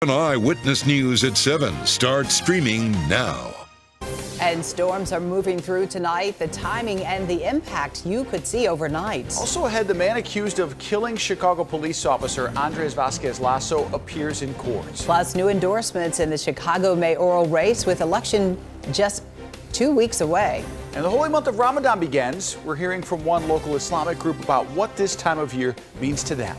Eyewitness News at 7 starts streaming now. And storms are moving through tonight. The timing and the impact you could see overnight. Also ahead, the man accused of killing Chicago police officer Andres Vasquez Lasso appears in court. Plus, new endorsements in the Chicago mayoral race with election just 2 weeks away. And the holy month of Ramadan begins. We're hearing from one local Islamic group about what this time of year means to them.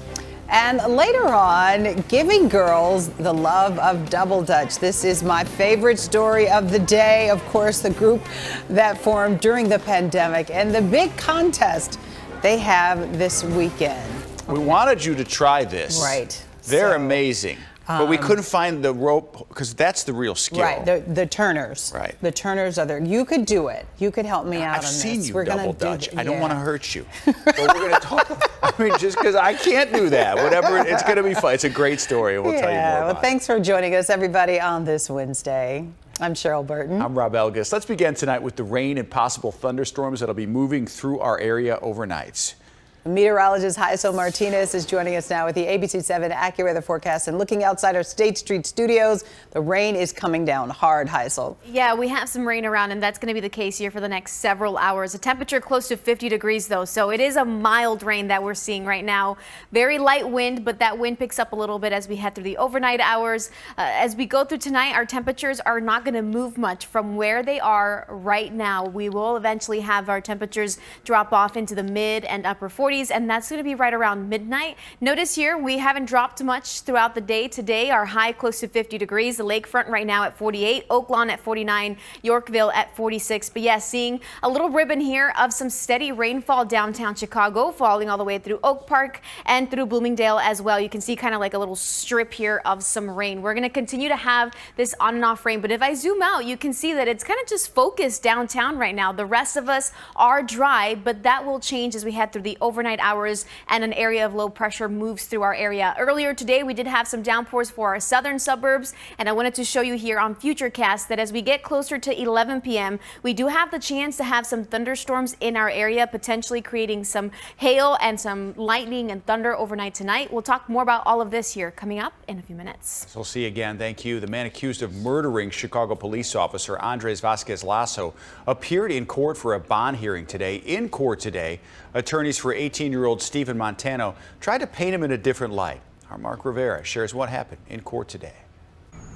And later on, giving girls the love of double dutch. This is my favorite story of the day. Of course, the group that formed during the pandemic and the big contest they have this weekend. We wanted you to try this. Right. They're amazing. But we couldn't find the rope because that's the real skill. Right, the turners. Right. The turners are there. You could do it. You could help me out on this. I've seen you We're double gonna dutch. I don't want to hurt you. But we're going to talk. I mean, just because I can't do that. Whatever. It's going to be fun. It's a great story. We'll tell you more about well, thanks for joining us, everybody, on this Wednesday. I'm Cheryl Burton. I'm Rob Elgis. Let's begin tonight with the rain and possible thunderstorms that'll be moving through our area overnight. Meteorologist Haisel Martinez is joining us now with the ABC 7 AccuWeather forecast. And looking outside our State Street studios, the rain is coming down hard, Haisel. Yeah, we have some rain around, and that's going to be the case here for the next several hours. A temperature close to 50 degrees, though, so it is a mild rain that we're seeing right now. Very light wind, but that wind picks up a little bit as we head through the overnight hours. As we go through tonight, our temperatures are not going to move much from where they are right now. We will eventually have our temperatures drop off into the mid and upper 40s. And that's going to be right around midnight. Notice here, we haven't dropped much throughout the day. Today, our high close to 50 degrees. The lakefront right now at 48, Oak Lawn at 49, Yorkville at 46. But yes, seeing a little ribbon here of some steady rainfall downtown Chicago, falling all the way through Oak Park and through Bloomingdale as well. You can see kind of like a little strip here of some rain. We're going to continue to have this on and off rain. But if I zoom out, you can see that it's kind of just focused downtown right now. The rest of us are dry, but that will change as we head through the overnight hours and an area of low pressure moves through our area. Earlier today, we did have some downpours for our southern suburbs, and I wanted to show you here on Futurecast that as we get closer to 11 p.m., we do have the chance to have some thunderstorms in our area, potentially creating some hail and some lightning and thunder overnight tonight. We'll talk more about all of this here coming up in a few minutes. So we'll see you again. Thank you. The man accused of murdering Chicago police officer Andres Vasquez Lasso appeared in court for a bond hearing today. In court today, attorneys for 18-year-old Stephen Montano tried to paint him in a different light. Our Mark Rivera shares what happened in court today.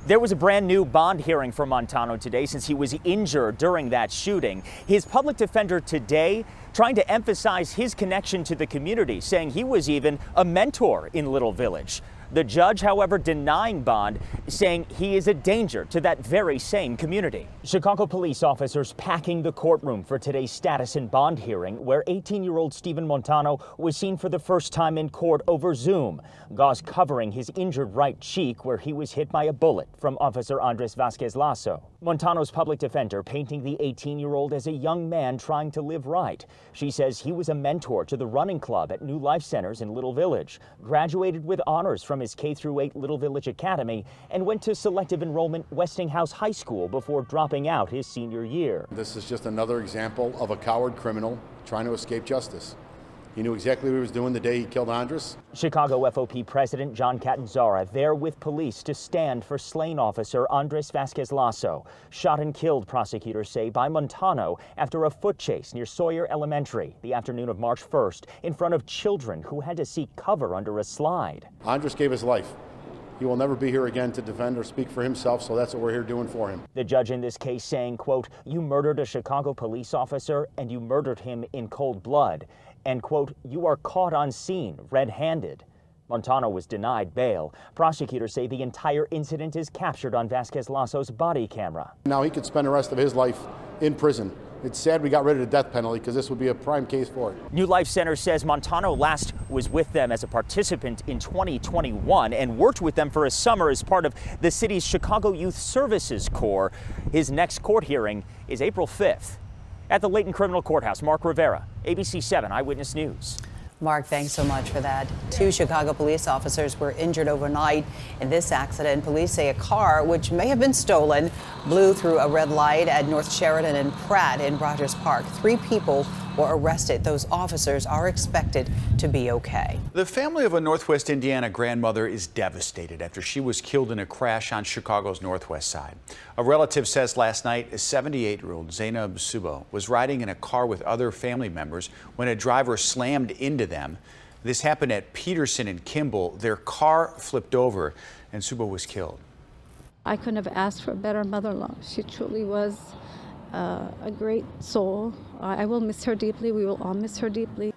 There was a brand new bond hearing for Montano today since he was injured during that shooting. His public defender today trying to emphasize his connection to the community, saying he was even a mentor in Little Village. The judge, however, denying bond, saying he is a danger to that very same community. Chicago police officers packing the courtroom for today's status and bond hearing, where 18-year-old Stephen Montano was seen for the first time in court over Zoom. Gauze covering his injured right cheek, where he was hit by a bullet from Officer Andres Vasquez Lasso. Montano's public defender painting the 18-year-old as a young man trying to live right. She says he was a mentor to the running club at New Life Centers in Little Village, graduated with honors from his K-8 Little Village Academy, and went to selective enrollment Westinghouse High School before dropping out his senior year. This is just another example of a coward criminal trying to escape justice. He knew exactly what he was doing the day he killed Andres. Chicago FOP President John Catanzara there with police to stand for slain officer Andres Vasquez Lasso, shot and killed, prosecutors say, by Montano after a foot chase near Sawyer Elementary the afternoon of March 1st in front of children who had to seek cover under a slide. Andres gave his life. He will never be here again to defend or speak for himself, so that's what we're here doing for him. The judge in this case saying, quote, "You murdered a Chicago police officer and you murdered him in cold blood." And, quote, "You are caught on scene, red-handed." Montano was denied bail. Prosecutors say the entire incident is captured on Vasquez Lasso's body camera. Now he could spend the rest of his life in prison. It's sad we got rid of the death penalty because this would be a prime case for it. New Life Center says Montano last was with them as a participant in 2021 and worked with them for a summer as part of the city's Chicago Youth Services Corps. His next court hearing is April 5th. At the Layton Criminal Courthouse, Mark Rivera, ABC 7 Eyewitness News. Mark, thanks so much for that. 2 Chicago police officers were injured overnight in this accident. Police say a car, which may have been stolen, blew through a red light at North Sheridan and Pratt in Rogers Park. 3 people were arrested. Those officers are expected to be okay. The family of a Northwest Indiana grandmother is devastated after she was killed in a crash on Chicago's northwest side. A relative says last night, 78-year-old Zainab Subo was riding in a car with other family members when a driver slammed into them. This happened at Peterson and Kimball. Their car flipped over and Subo was killed. I couldn't have asked for a better mother-in-law. She truly was a great soul. I will miss her deeply. We will all miss her deeply.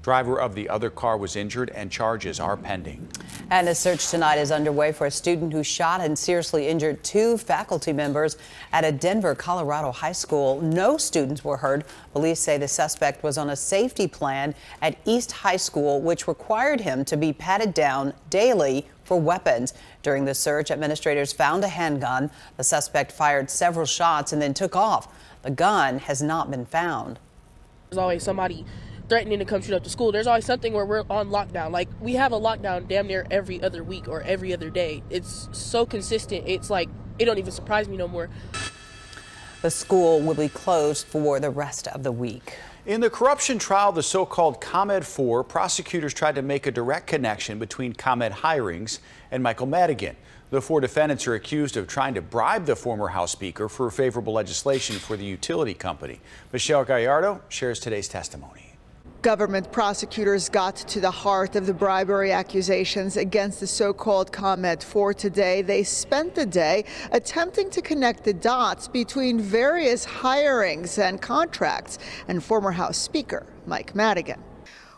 Driver of the other car was injured and charges are pending. And a search tonight is underway for a student who shot and seriously injured 2 faculty members at a Denver, Colorado high school. No students were hurt. Police say the suspect was on a safety plan at East High School, which required him to be patted down daily for weapons. During the search, administrators found a handgun. The suspect fired several shots and then took off. The gun has not been found. There's always somebody threatening to come shoot up the school. There's always something where we're on lockdown. Like, we have a lockdown damn near every other week or every other day. It's so consistent. It's like, it don't even surprise me no more. The school will be closed for the rest of the week. In the corruption trial of the so-called ComEd 4, prosecutors tried to make a direct connection between ComEd hirings and Michael Madigan. The 4 defendants are accused of trying to bribe the former House Speaker for favorable legislation for the utility company. Michelle Gallardo shares today's testimony. Government prosecutors got to the heart of the bribery accusations against the so-called ComEd 4 today. They spent the day attempting to connect the dots between various hirings and contracts and former House Speaker Mike Madigan.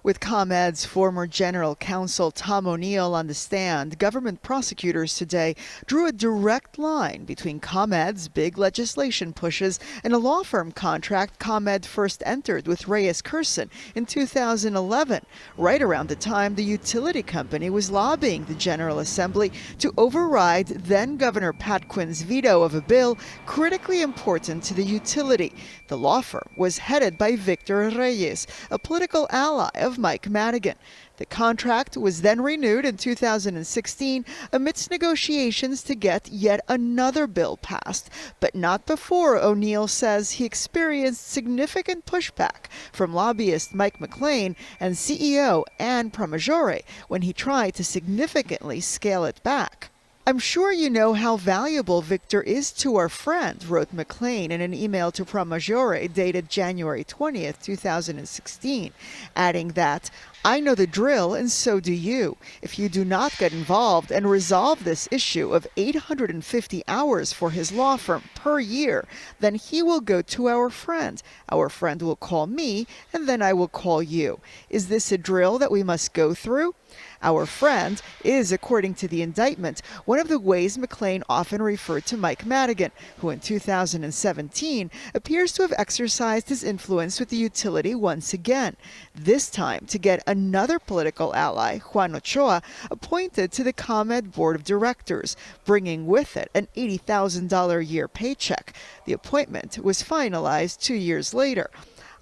With ComEd's former general counsel Tom O'Neill on the stand, government prosecutors today drew a direct line between ComEd's big legislation pushes and a law firm contract ComEd first entered with Reyes Curson in 2011, right around the time the utility company was lobbying the General Assembly to override then-Governor Pat Quinn's veto of a bill critically important to the utility. The law firm was headed by Victor Reyes, a political ally of Mike Madigan. The contract was then renewed in 2016 amidst negotiations to get yet another bill passed, but not before O'Neill says he experienced significant pushback from lobbyist Mike McLean and CEO Anne Pramaggiore when he tried to significantly scale it back. "I'm sure you know how valuable Victor is to our friend," wrote McLean in an email to Pramaggiore dated January 20th, 2016, adding that, "I know the drill and so do you. If you do not get involved and resolve this issue of 850 hours for his law firm per year, then he will go to our friend. Our friend will call me and then I will call you. Is this a drill that we must go through?" Our friend is, according to the indictment, one of the ways McLean often referred to Mike Madigan, who in 2017 appears to have exercised his influence with the utility once again, this time to get another political ally, Juan Ochoa, appointed to the ComEd board of directors, bringing with it an $80,000 a year paycheck. The appointment was finalized 2 years later.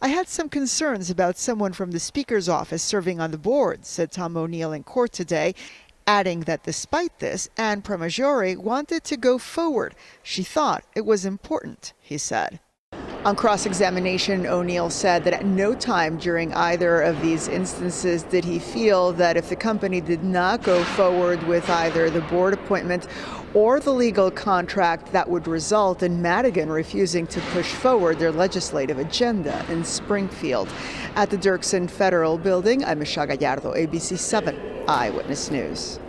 "I had some concerns about someone from the Speaker's office serving on the board," said Tom O'Neill in court today, adding that despite this, Anne Pramaggiore wanted to go forward. She thought it was important, he said. On cross-examination, O'Neill said that at no time during either of these instances did he feel that if the company did not go forward with either the board appointment or the legal contract, that would result in Madigan refusing to push forward their legislative agenda in Springfield. At the Dirksen Federal Building, I'm Michelle Gallardo, ABC 7 Eyewitness News.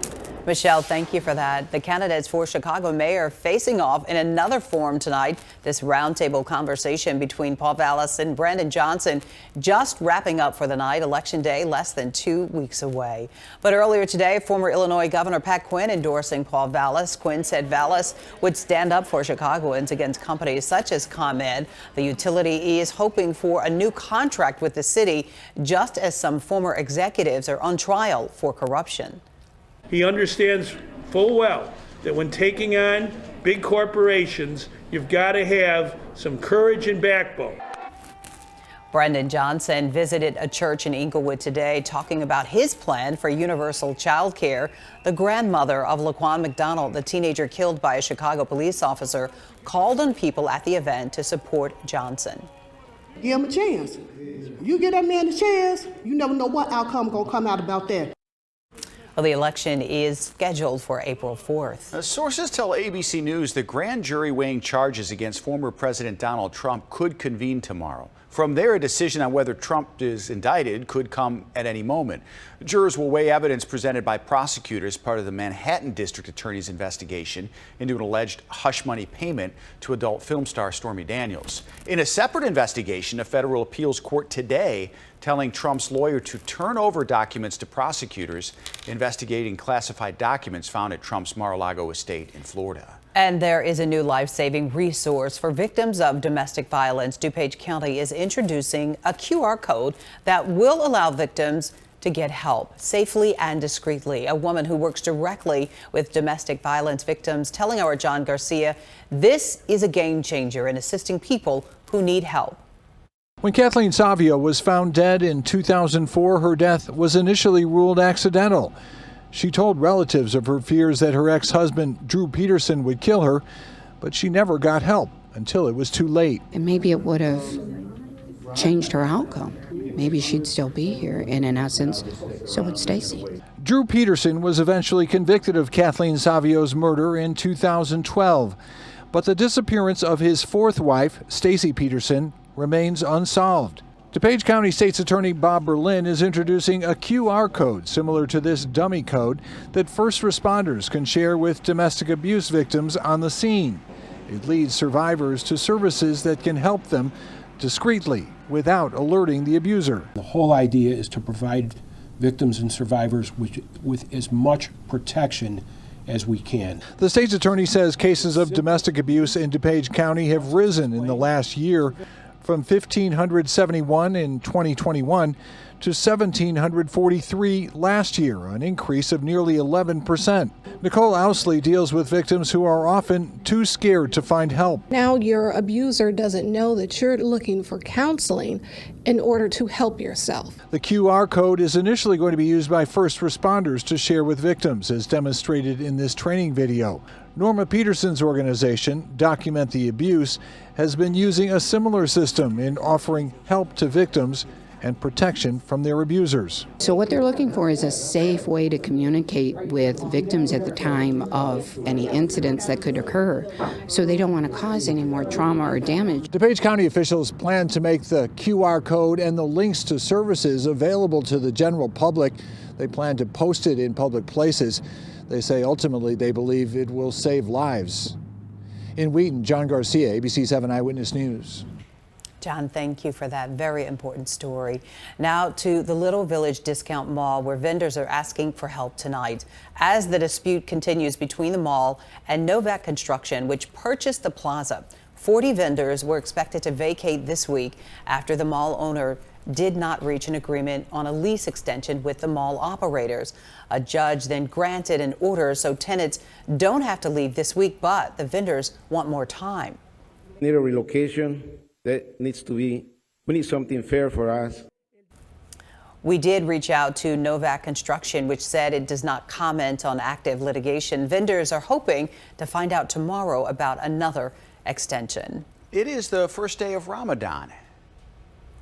Michelle, thank you for that. The candidates for Chicago mayor facing off in another forum tonight. This roundtable conversation between Paul Vallas and Brandon Johnson just wrapping up for the night. Election day less than 2 weeks away. But earlier today, former Illinois Governor Pat Quinn endorsing Paul Vallas. Quinn said Vallas would stand up for Chicagoans against companies such as ComEd. The utility is hoping for a new contract with the city, just as some former executives are on trial for corruption. He understands full well that when taking on big corporations, you've got to have some courage and backbone. Brandon Johnson visited a church in Inglewood today talking about his plan for universal child care. The grandmother of Laquan McDonald, the teenager killed by a Chicago police officer, called on people at the event to support Johnson. Give him a chance. You give that man a chance, you never know what outcome gonna come out about that. Well, the election is scheduled for April 4th. Sources tell ABC News the grand jury weighing charges against former President Donald Trump could convene tomorrow. From there, a decision on whether Trump is indicted could come at any moment. Jurors will weigh evidence presented by prosecutors, part of the Manhattan District Attorney's investigation into an alleged hush money payment to adult film star Stormy Daniels. In a separate investigation, a federal appeals court today telling Trump's lawyer to turn over documents to prosecutors investigating classified documents found at Trump's Mar-a-Lago estate in Florida. And there is a new life-saving resource for victims of domestic violence. DuPage County is introducing a QR code that will allow victims to get help safely and discreetly. A woman who works directly with domestic violence victims telling our John Garcia this is a game changer in assisting people who need help. When Kathleen Savio was found dead in 2004, her death was initially ruled accidental. She told relatives of her fears that her ex-husband, Drew Peterson, would kill her, but she never got help until it was too late. And maybe it would have changed her outcome. Maybe she'd still be here, and in essence, so would Stacy. Drew Peterson was eventually convicted of Kathleen Savio's murder in 2012, but the disappearance of his fourth wife, Stacy Peterson, remains unsolved. DuPage County State's Attorney Bob Berlin is introducing a QR code similar to this dummy code that first responders can share with domestic abuse victims on the scene. It leads survivors to services that can help them discreetly without alerting the abuser. The whole idea is to provide victims and survivors with as much protection as we can. The state's attorney says cases of domestic abuse in DuPage County have risen in the last year, from 1,571 in 2021 to 1,743 last year, an increase of nearly 11%. Nicole Ousley deals with victims who are often too scared to find help. Now your abuser doesn't know that you're looking for counseling in order to help yourself. The QR code is initially going to be used by first responders to share with victims, as demonstrated in this training video. Norma Peterson's organization, Document the Abuse, has been using a similar system in offering help to victims and protection from their abusers. So what they're looking for is a safe way to communicate with victims at the time of any incidents that could occur, so they don't want to cause any more trauma or damage. DuPage County officials plan to make the QR code and the links to services available to the general public. They plan to post it in public places. They say ultimately they believe it will save lives. In Wheaton, John Garcia, ABC 7 Eyewitness News. John, thank you for that very important story. Now to the Little Village Discount Mall, where vendors are asking for help tonight as the dispute continues between the mall and Novak Construction, which purchased the plaza. 40 vendors were expected to vacate this week after the mall owner did not reach an agreement on a lease extension with the mall operators. A judge then granted an order so tenants don't have to leave this week, but the vendors want more time. We need a relocation. That needs to be, we need something fair for us. We did reach out to Novak Construction, which said it does not comment on active litigation. Vendors are hoping to find out tomorrow about another extension. It is the first day of Ramadan.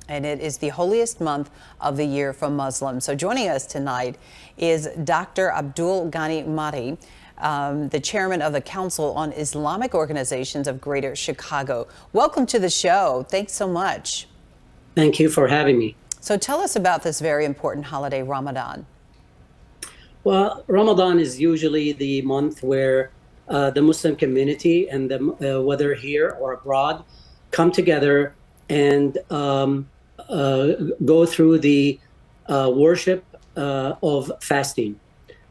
And it is the holiest month of the year for Muslims. So joining us tonight is Dr. Abdul Ghani Mahdi, the chairman of the Council on Islamic Organizations of Greater Chicago. Welcome to the show. Thanks so much. Thank you for having me. So tell us about this very important holiday, Ramadan. Well, Ramadan is usually the month where the Muslim community and whether here or abroad come together and go through the worship of fasting.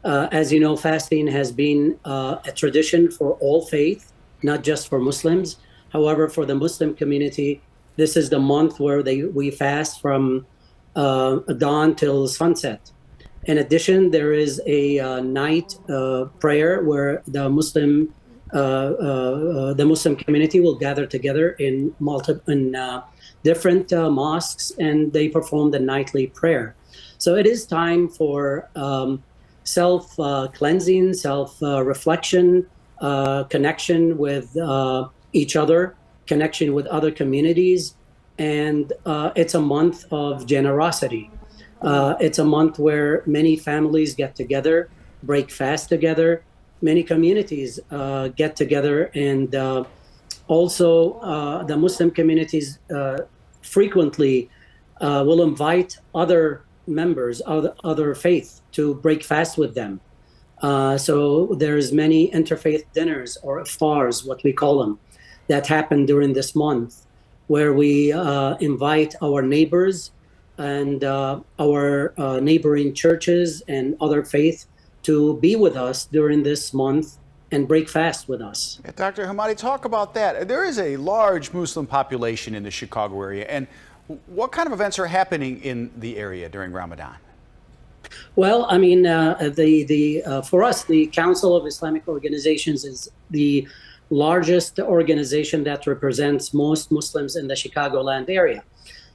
As you know, fasting has been a tradition for all faith, not just for Muslims. However, for the Muslim community, this is the month where we fast from dawn till sunset. In addition, there is a night prayer where the Muslim community will gather together in different mosques, and they perform the nightly prayer. So it is time for self-cleansing, self-reflection, connection with each other, connection with other communities, and it's a month of generosity. It's a month where many families get together, break fast together. Many communities get together, and also the Muslim communities frequently will invite other members of other faith to break fast with them. So there's many interfaith dinners, or iftars, what we call them, that happen during this month, where we invite our neighbors and our neighboring churches and other faith to be with us during this month and break fast with us. Dr. Hamadi, talk about that. There is a large Muslim population in the Chicago area, and what kind of events are happening in the area during Ramadan? Well, I mean, for us, the Council of Islamic Organizations is the largest organization that represents most Muslims in the Chicagoland area.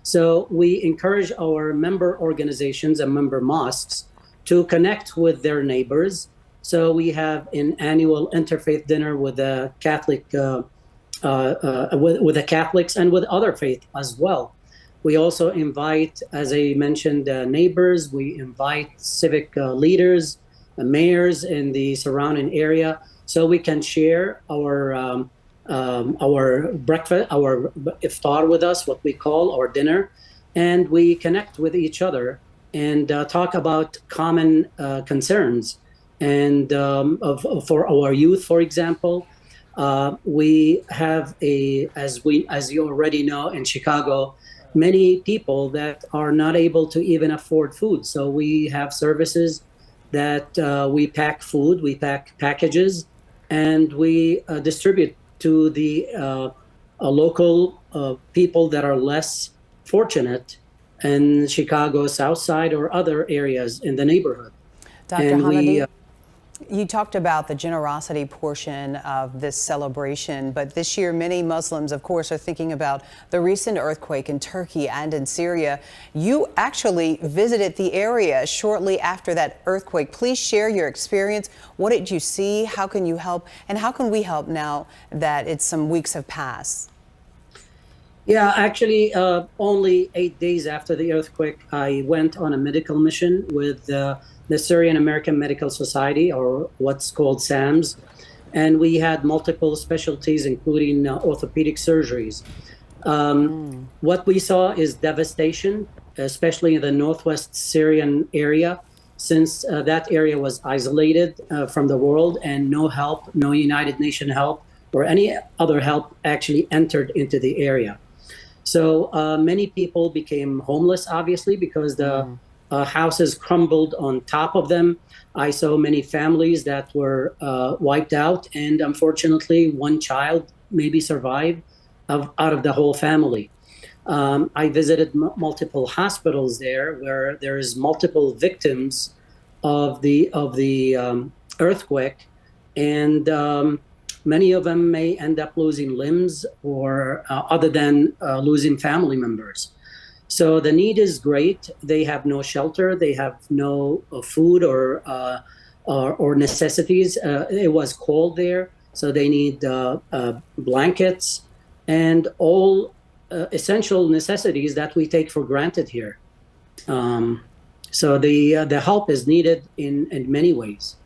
So we encourage our member organizations and member mosques to connect with their neighbors. So we have an annual interfaith dinner with the Catholic, with the Catholics and with other faith as well. We also invite, as I mentioned, neighbors. We invite civic leaders, mayors in the surrounding area, so we can share our breakfast, our iftar with us, what we call our dinner, and we connect with each other and talk about common concerns. And for our youth, for example, we have as you already know, in Chicago, many people that are not able to even afford food. So we have services that we pack food, we pack packages, and we distribute to the local people that are less fortunate in Chicago South Side or other areas in the neighborhood. Dr. Hamadi, you talked about the generosity portion of this celebration, but this year many Muslims, of course, are thinking about the recent earthquake in Turkey and in Syria. You actually visited the area shortly after that earthquake. Please share your experience. What did you see? How can you help? And how can we help now that some weeks have passed? Yeah, actually, only 8 days after the earthquake, I went on a medical mission with the Syrian American Medical Society, or what's called SAMS, and we had multiple specialties, including orthopedic surgeries. What we saw is devastation, especially in the northwest Syrian area, since that area was isolated from the world, and no help, no United Nations help or any other help actually entered into the area. So many people became homeless, obviously, because the houses crumbled on top of them. I saw many families that were wiped out, and unfortunately, one child maybe survived out of the whole family. I visited multiple hospitals there, where there is multiple victims of the earthquake, and many of them may end up losing limbs, or other than losing family members. So the need is great. They have no shelter. They have no food or necessities. It was cold there, so they need blankets and all essential necessities that we take for granted here. So the help is needed in many ways.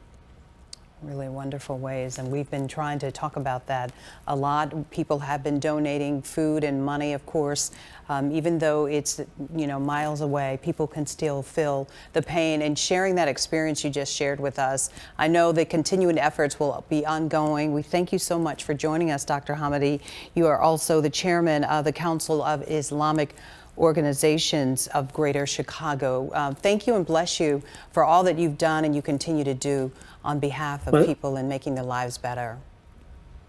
Really wonderful ways, and we've been trying to talk about that a lot. People have been donating food and money, of course. Even though it's miles away, people can still feel the pain, and sharing that experience you just shared with us. I know the continuing efforts will be ongoing. We thank you so much for joining us, Dr. Hamadi. You are also the chairman of the Council of Islamic Organizations of Greater Chicago. Thank you and bless you for all that you've done and you continue to do on behalf of people and making their lives better.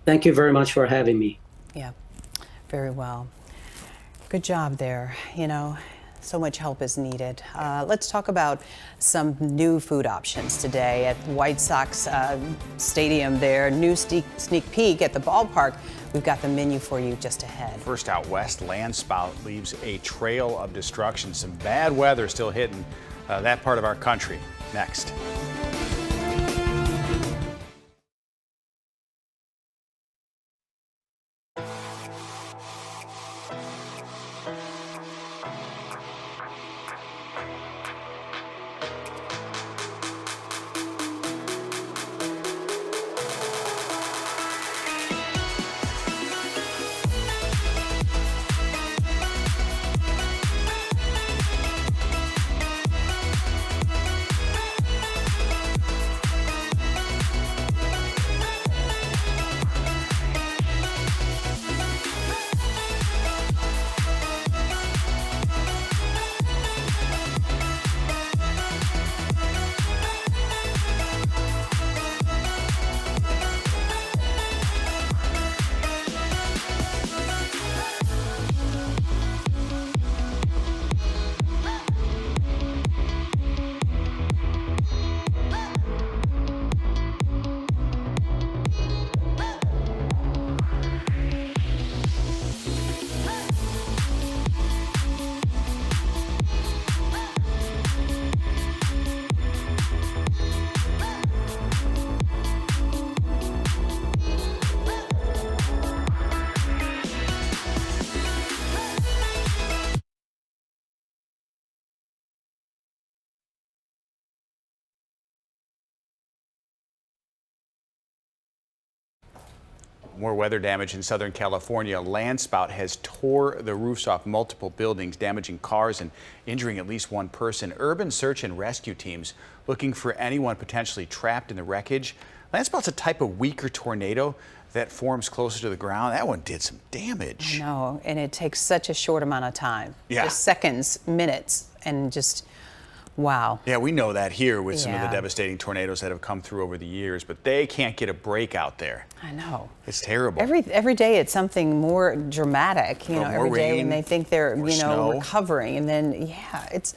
Thank you very much for having me. Yeah, very well. Good job there. So much help is needed. Let's talk about some new food options today at White Sox Stadium there. New sneak peek at the ballpark. We've got the menu for you just ahead. First out west, landspout leaves a trail of destruction. Some bad weather still hitting that part of our country. Next. More weather damage in Southern California. A landspout has tore the roofs off multiple buildings, damaging cars and injuring at least one person. Urban search and rescue teams looking for anyone potentially trapped in the wreckage. Landspout's a type of weaker tornado that forms closer to the ground. That one did some damage. I know, and it takes such a short amount of time. Yeah. Just seconds, minutes, and just, wow. Yeah, we know that here with some of the Yeah. devastating tornadoes that have come through over the years, but they can't get a break out there. I know. It's terrible. Every day it's something more dramatic, you know, more every day, rain, and they think they're, more you know, snow. recovering, and then, yeah, it's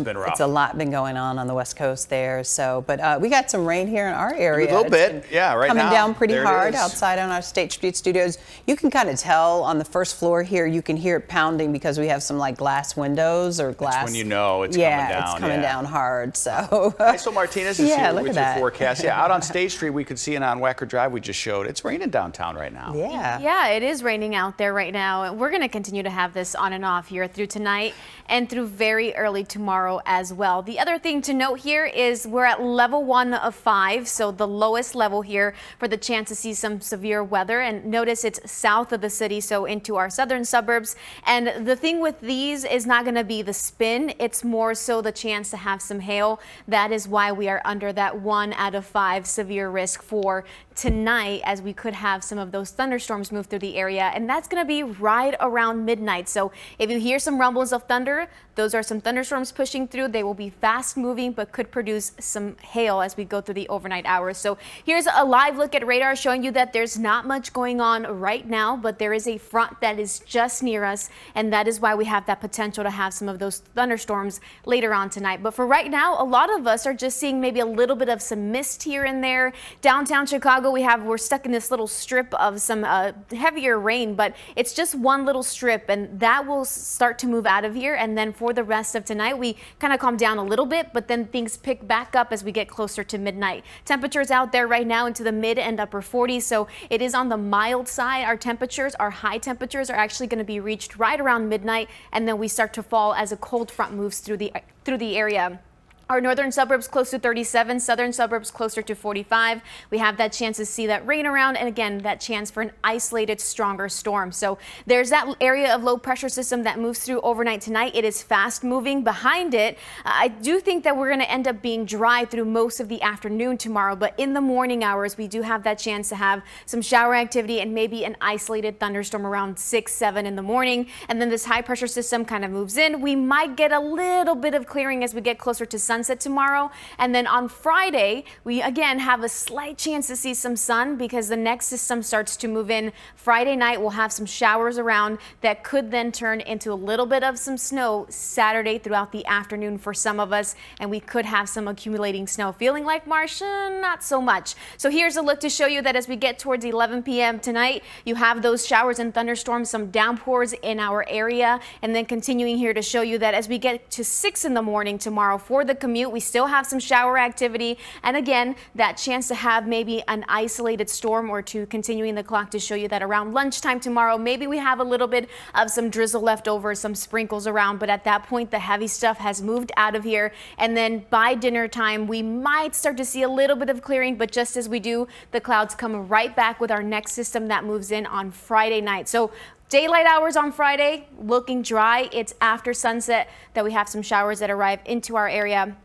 been rough. It's a lot been going on the West Coast there, so, but we got some rain here in our area. A little It's bit, been yeah, right now. coming down pretty There it hard is. outside on our State Street studios. You can kind of tell on the first floor here, you can hear it pounding because we have some like glass windows or glass. That's when you know it's coming down. Yeah, it's coming down hard, so. So Martinez is here look with at your that. forecast. Yeah, out on State Street, we could see it on Wacker Drive. We just showed. It's raining downtown right now. Yeah, it is raining out there right now. And we're going to continue to have this on and off here through tonight and through very early tomorrow as well. The other thing to note here is we're at level 1 of 5, so the lowest level here for the chance to see some severe weather. And notice it's south of the city, so into our southern suburbs. And the thing with these is not going to be the spin. It's more so the chance to have some hail. That is why we are under that 1 out of 5 severe risk for tonight, as we could have some of those thunderstorms move through the area, and that's going to be right around midnight. So if you hear some rumbles of thunder, those are some thunderstorms pushing through. They will be fast moving but could produce some hail as we go through the overnight hours. So here's a live look at radar showing you that there's not much going on right now, but there is a front that is just near us, and that is why we have that potential to have some of those thunderstorms later on tonight. But for right now, a lot of us are just seeing maybe a little bit of some mist here and there. Downtown Chicago, we're stuck in this little strip of some heavier rain, but it's just one little strip, and that will start to move out of here. And then for the rest of tonight, we kind of calm down a little bit, but then things pick back up as we get closer to midnight. Temperatures out there right now into the mid and upper 40s, so it is on the mild side. Our high temperatures are actually going to be reached right around midnight, and then we start to fall as a cold front moves through the area. Our northern suburbs close to 37, southern suburbs closer to 45. We have that chance to see that rain around, and again, that chance for an isolated stronger storm. So there's that area of low pressure system that moves through overnight tonight. It is fast moving. Behind it, I do think that we're going to end up being dry through most of the afternoon tomorrow, but in the morning hours, we do have that chance to have some shower activity and maybe an isolated thunderstorm around 6, 7 in the morning. And then this high pressure system kind of moves in. We might get a little bit of clearing as we get closer to sunset tomorrow. And then on Friday, we again have a slight chance to see some sun because the next system starts to move in. Friday night, we'll have some showers around that could then turn into a little bit of some snow Saturday throughout the afternoon for some of us, and we could have some accumulating snow. Feeling like March? Not so much. So here's a look to show you that as we get towards 11 p.m. tonight, you have those showers and thunderstorms, some downpours in our area, and then continuing here to show you that as we get to 6 in the morning tomorrow for the commute, we still have some shower activity, and again, that chance to have maybe an isolated storm or two. Continuing the clock to show you that around lunchtime tomorrow, maybe we have a little bit of some drizzle left over, some sprinkles around, but at that point, the heavy stuff has moved out of here, and then by dinner time, we might start to see a little bit of clearing, but just as we do, the clouds come right back with our next system that moves in on Friday night. So daylight hours on Friday, looking dry. It's after sunset that we have some showers that arrive into our area.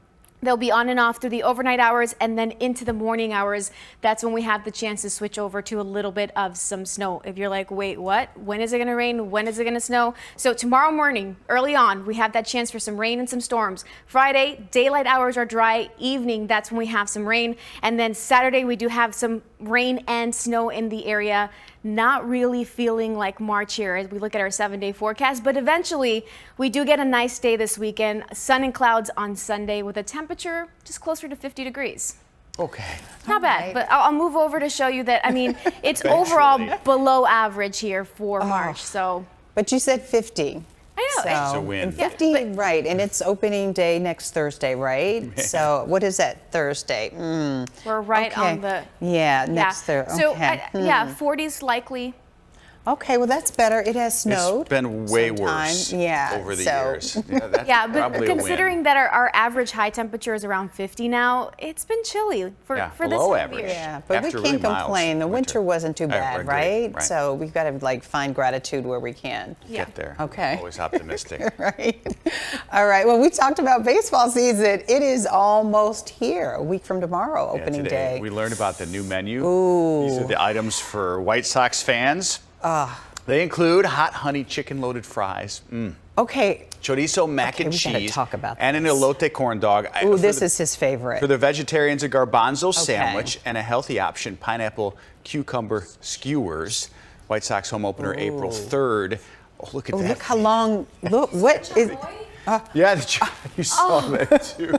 They'll be on and off through the overnight hours, and then into the morning hours. That's when we have the chance to switch over to a little bit of some snow. If you're like, wait, what? When is it going to rain? When is it going to snow? So tomorrow morning, early on, we have that chance for some rain and some storms. Friday, daylight hours are dry. Evening, that's when we have some rain. And then Saturday, we do have some rain and snow in the area. Not really feeling like March here as we look at our 7-day forecast, but eventually we do get a nice day this weekend. Sun and clouds on Sunday with a temperature just closer to 50 degrees. Okay. Not bad, but I'll move over to show you that, I mean, it's overall below average here for March, so. But you said 50. I know. It's a win. And 50, right, and it's opening day next Thursday, right? Yeah. So what is that, Thursday? We're right on the... Yeah, next Thursday. So, okay. yeah, 40s likely. Okay, well that's better. It has snowed. It's been way sometime. worse Yeah, over the so- years. Yeah, that's Yeah, but probably a win. considering that our average high temperature is around 50 now, it's been chilly for this below time of average. year. Yeah, but we After can't really mild complain. The winter wasn't too bad, agreed, right? right. So we've got to like find gratitude where we can. Get there. Okay. Always optimistic. Right. All right. Well, we talked about baseball season. It is almost here. A week from tomorrow, opening today day. we learned about the new menu. Ooh. These are the items for White Sox fans. They include hot honey chicken loaded fries. Okay. Chorizo mac and we gotta cheese. talk about and an elote corn dog. Ooh, this is his favorite. For the vegetarians, a garbanzo sandwich and a healthy option, pineapple cucumber skewers. White Sox home opener April 3rd. Oh, look at that. Look how long. Look, what is. Yeah, you saw that too.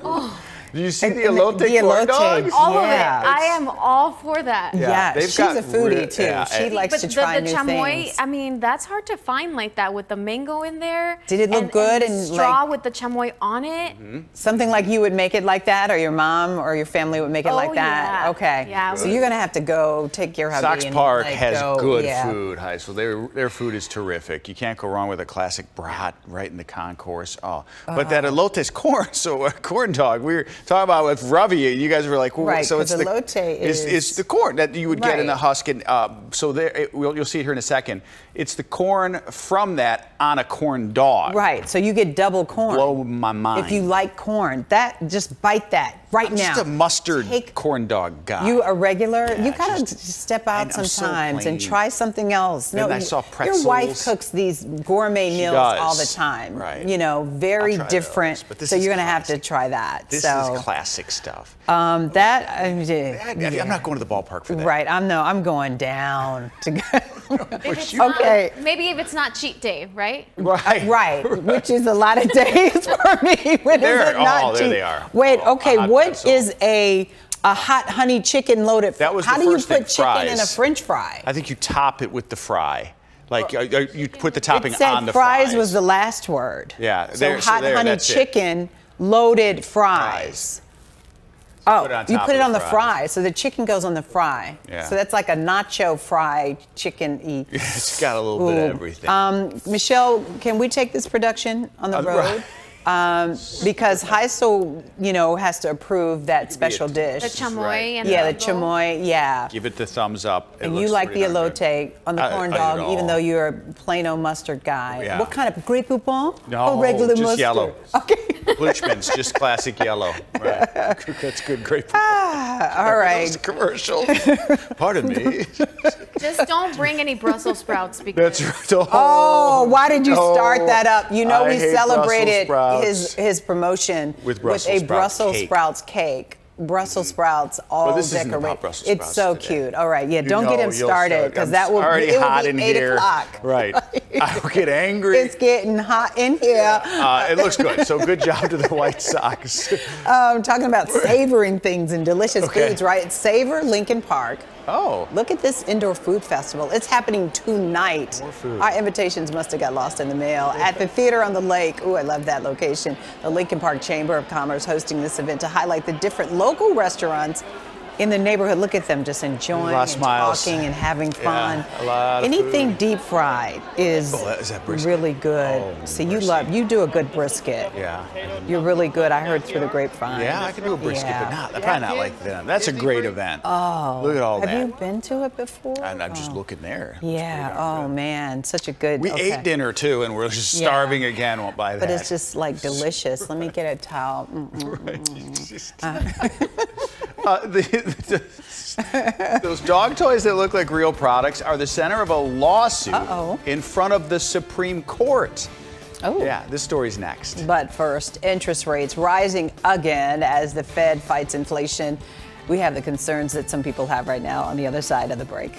Do you see the elote corn dog? All of it. I am all for that. Yeah, they've she's got a foodie re- too. yeah, She and- likes to try the new chamoy, things. I mean, that's hard to find like that with the mango in there. Did it look good and straw like- with the chamoy on it? Something like you would make it like that, or your mom or your family would make it like that. yeah. Okay. Yeah, So you're gonna have to go take your hubby. Sox and, Park like, has go- good yeah. food, so their food is terrific. You can't go wrong with a classic brat right in the concourse. But that elote's corn, so a corn dog. We were talking about with Ravi. You guys were like, well, Right, so 'cause it's elote it's the corn that you would get in the Right. husk, and so there you'll see it here in a second. It's the corn from that on a corn dog. Right. So you get double corn. Blow my mind. If you like corn, that just bite that right I'm now. just a mustard corn dog guy. You a regular? Yeah, you gotta step out I'm so sometimes and plain. try something else. Then I saw your wife pretzels. cooks these gourmet She meals does. all the time. Right. You know, very I'll try different. those, but this So is you're gonna have to try that. This so is classic stuff. that I'm not going to the ballpark for that. Right. I'm going down to go. If it's Okay. not, maybe if it's not cheat day, right? Right. Right, which is a lot of days for me. When is it not there cheap? they are. Wait, okay, hot what pretzel. is a hot honey chicken loaded? That was How the do you first put thing, chicken in a fries. French fry? I think you top it with the fry. Like you put the topping It said on the fries was the last word. Yeah, So hot honey that's it. chicken loaded fries. Oh, Put it on you top put of it on the the fry, so the chicken goes on the fry. Yeah. So that's like a nacho fry chicken-y. It's got a little bit of everything. Michelle, can we take this production on the road? Because Heisel, has to approve that special dish. The chamoy Right. and Yeah, the mango. chamoy, yeah. Give it the thumbs up. It And you looks like the pretty darn good. elote on the corn I dog, do even all. though you're a plain old mustard guy. Yeah. What kind of Grey Poupon? No, or regular just mustard? yellow. Okay. Bushman's just classic yellow. Right. That's good. Great. All right. Commercial. Pardon me. Just don't bring any Brussels sprouts because That's right. Oh, why did you start that up? You know, I we hate celebrated Brussels sprouts. his promotion With a Brussels sprout Brussels cake. sprouts cake. Brussels sprouts all Well, this isn't decorated. about Brussels It's sprouts so today. cute. All right, yeah, You don't get know him you'll started start. because I'm that will already it will hot be in 8 here. o'clock. Right. I'll get angry. It's getting hot in here. It looks good. So good job to the White Sox. Talking about savoring things and delicious Okay. foods, right? Savor Lincoln Park. Oh. Look at this indoor food festival. It's happening tonight. More food. Our invitations must have got lost in the mail. At the Theater on the Lake, ooh, I love that location. The Lincoln Park Chamber of Commerce hosting this event to highlight the different local restaurants in the neighborhood. Look at them just enjoying lot of and smiles. talking and having fun. Yeah, a lot of Anything food. deep fried is Is that brisket? really good. Oh, So you do a good brisket. Yeah. You're really good. I heard through the grapevine. Yeah, I can do a brisket, Yeah. but probably not like them. That's a great event. Oh, Look at all have that. you been to it before? I'm just looking there. Yeah. Oh man, such a good. We okay. ate dinner too, and we're just Yeah. starving again. Won't buy that. But it's just like delicious. Let me get a towel. Those dog toys that look like real products are the center of a lawsuit in front of the Supreme Court. Oh. Yeah, this story's next. But first, interest rates rising again as the Fed fights inflation. We have the concerns that some people have right now on the other side of the break.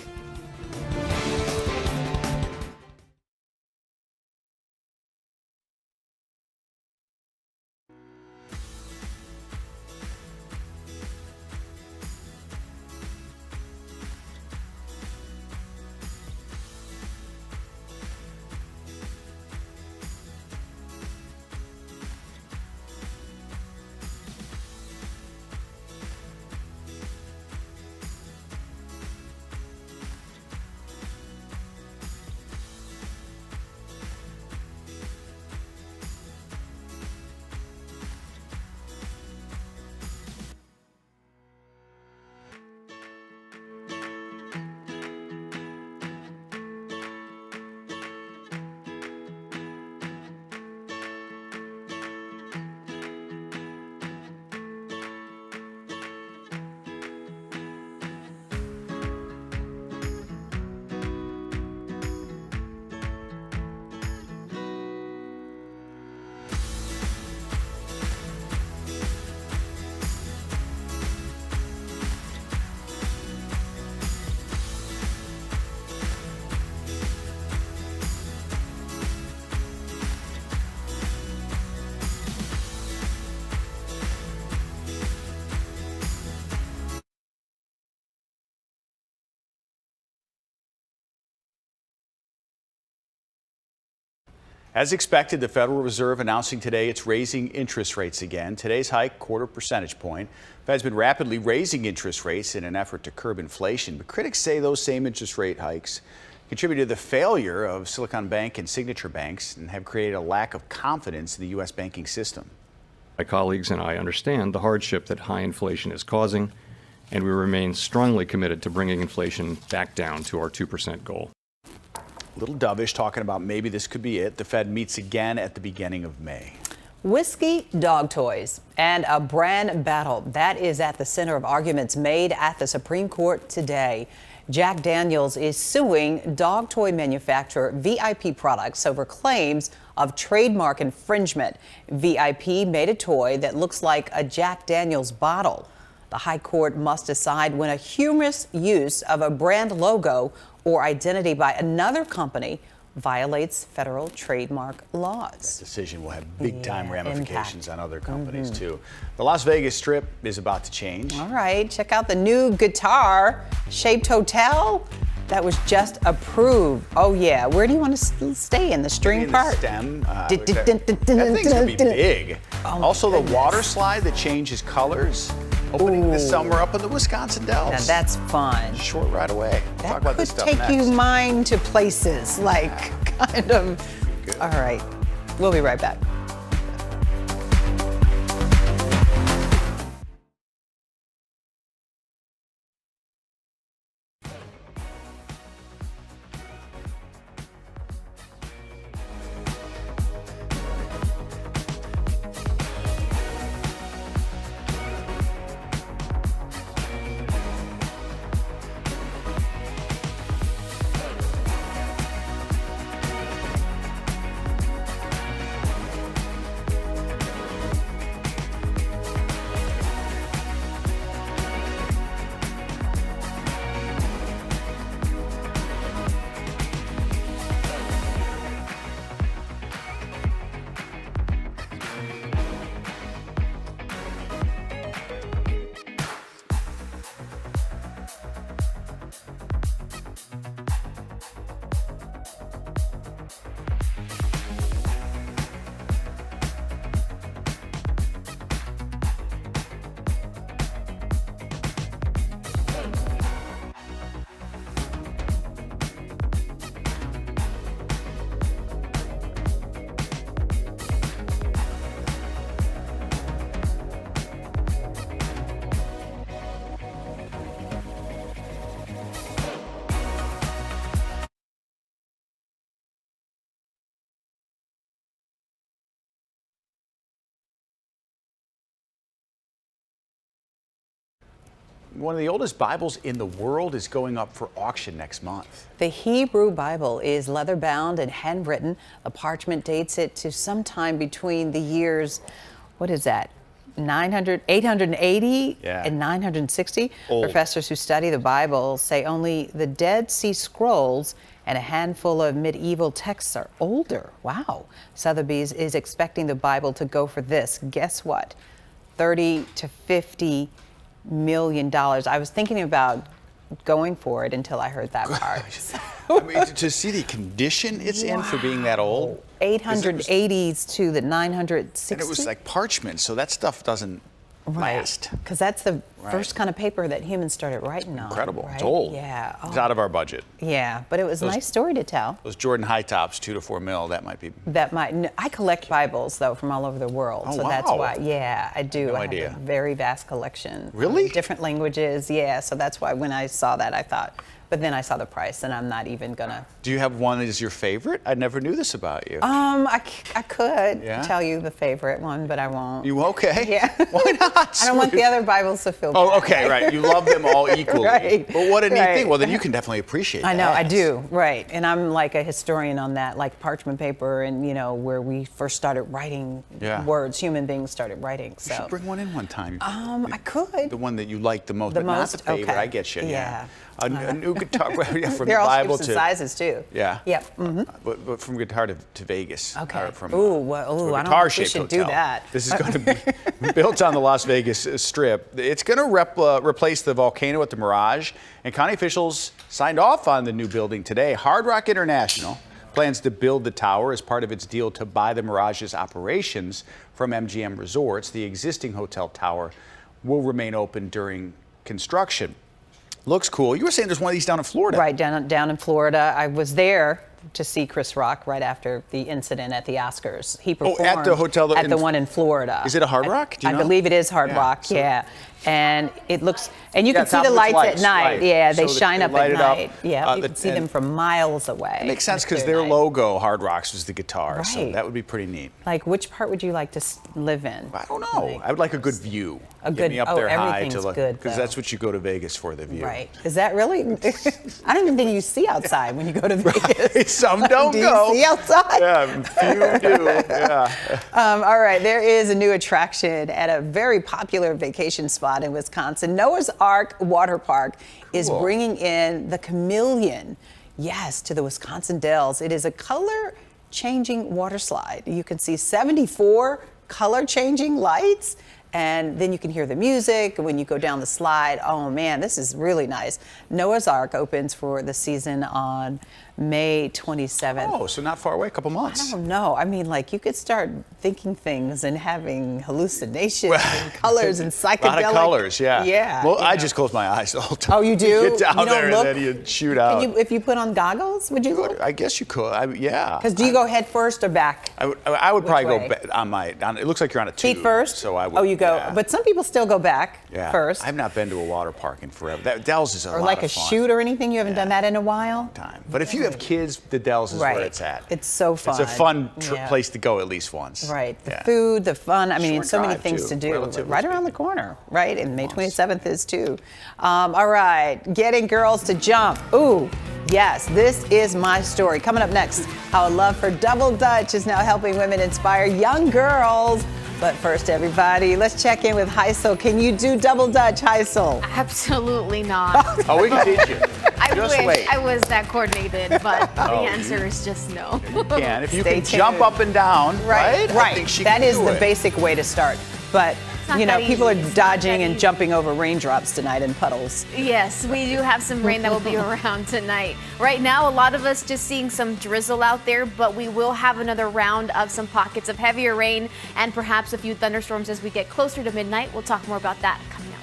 As expected, the Federal Reserve announcing today it's raising interest rates again. Today's hike, 1/4 percentage point. The Fed's been rapidly raising interest rates in an effort to curb inflation, but critics say those same interest rate hikes contributed to the failure of Silicon Bank and Signature banks and have created a lack of confidence in the U.S. banking system. My colleagues and I understand the hardship that high inflation is causing, and we remain strongly committed to bringing inflation back down to our 2% goal. A little dovish talking about maybe this could be it. The Fed meets again at the beginning of May. Whiskey, dog toys, and a brand battle. That is at the center of arguments made at the Supreme Court today. Jack Daniels is suing dog toy manufacturer VIP Products over claims of trademark infringement. VIP made a toy that looks like a Jack Daniels bottle. The High Court must decide when a humorous use of a brand logo or identity by another company violates federal trademark laws. That decision will have big-time ramifications on other companies, too. The Las Vegas Strip is about to change. All right, check out the new guitar-shaped hotel that was just approved. Oh, yeah. Where do you want to stay in the string part? Stem. That thing's going to be big. Also, the water slide that changes colors. Opening this summer up in the Wisconsin Dells. Now that's fun. Short right away. We'll talk about this stuff next. That could take you mind to places, like kind of. Good. All right. We'll be right back. One of the oldest Bibles in the world is going up for auction next month. The Hebrew Bible is leather-bound and handwritten. The parchment dates it to sometime between the years, what is that, 880 and 960. Old. Professors who study the Bible say only the Dead Sea Scrolls and a handful of medieval texts are older. Wow. Sotheby's is expecting the Bible to go for this. Guess what? $30 to $50 million. I was thinking about going for it until I heard that part. I mean, to see the condition it's in for being that old. 880s to the 960s. And it was like parchment, so that stuff doesn't last. Because that's the first kind of paper that humans started writing on. Incredible. Right? It's old. Yeah. It's out of our budget. Yeah, but it was a nice story to tell. Those Jordan high tops, $2 to $4 million, that might be. I collect Bibles, though, from all over the world. Oh, so wow. that's why. Yeah, I do. No I idea. have a very vast collection. Really? Different languages. Yeah, so that's why when I saw that, I thought. But then I saw the price, and I'm not even gonna. Do you have one as your favorite? I never knew this about you. I could tell you the favorite one, but I won't. You okay? Yeah. Why not? I don't want the other Bibles to feel bad. Oh, okay, right. You love them all equally. Right. But what a neat thing. Well, then you can definitely appreciate that. I know, I do. Right. And I'm like a historian on that, like parchment paper and, where we first started writing words, human beings started writing. So. You should bring one in one time. I could. The one that you like the most, The but most? not the favorite. Okay. I get you. Yeah. A new guitar from the They're all Bible shapes to and sizes too. Yeah. Yep. Mm-hmm. But from guitar to Vegas. Okay. Or from, I don't know if we should do that. This is going to be built on the Las Vegas Strip. It's going to replace the volcano at the Mirage, and county officials signed off on the new building today. Hard Rock International plans to build the tower as part of its deal to buy the Mirage's operations from MGM Resorts. The existing hotel tower will remain open during construction. Looks cool. You were saying there's one of these down in Florida. Right, down in Florida. I was there to see Chris Rock right after the incident at the Oscars. He performed at the hotel at the one in Florida. Is it a Hard Rock? Do you know? I believe it is Hard Rock, so- yeah. And it looks, and you Yeah, can see top the of its lights at lights, night. right. Yeah, they So shine they up light at it up. night. Yeah, you can see them from miles away. It makes sense because Clear their night. logo, Hard Rocks, was the guitar. So Right. that would be pretty neat. Like, which part would you like to live in? I don't know. I would like a good view. A Get good- me up oh, there high to everything's look, good, because though. that's what you go to Vegas for, the view. Right. Is that really? I don't even think you see outside when you go to Vegas. Some don't Do go. you see outside? Yeah, few do. Yeah. All right, there is a new attraction at a very popular vacation spot in Wisconsin. Noah's Ark Water Park is bringing in the chameleon, yes, to the Wisconsin Dells. It is a color-changing water slide. You can see 74 color-changing lights, and then you can hear the music when you go down the slide. Oh man, this is really nice. Noah's Ark opens for the season on May 27th. Oh, so not far away, a couple months. I don't know. I mean, like, you could start thinking things and having hallucinations and colors and psychedelic. A lot of colors, yeah. Yeah. Well, I just close my eyes the whole time. Oh, you do? You get down You don't there look? and then you shoot out. If you put on goggles, would you look? I guess you could. Yeah. Because do you go head first or back? I would probably way? go on it looks like you're on a tube. Feet first? So I would. Oh, you go. Yeah. But some people still go back Yeah. first. I've not been to a water park in forever. That Dells is a Or lot like of a fun. shoot or anything? You haven't done that in a while? But if you have kids, the Dells is Right. where it's at. It's so fun. It's a fun Yeah. place to go at least once. Right. The Yeah. food, the fun. I mean, Short so many drive, things too, to do. relatively Right around the corner, right? And May 27th is too. All right. Getting girls to jump. Ooh, yes. This is my story. Coming up next, how a love for double Dutch is now helping women inspire young girls. But first, everybody, let's check in with Heisel. Can you do double Dutch, Heisel? Absolutely not. Oh, we can teach you. I Just wish wait. I was that coordinated, but the Oh, answer is just no. And if you Stay can jump tuned. up and down, right? I Right. think she That can is do the it. basic way to start. But, not you know, that people easy. are It's not dodging that and easy. jumping over raindrops tonight in puddles. Yes, we do have some rain that will be around tonight. Right now, a lot of us just seeing some drizzle out there, but we will have another round of some pockets of heavier rain and perhaps a few thunderstorms as we get closer to midnight. We'll talk more about that coming up.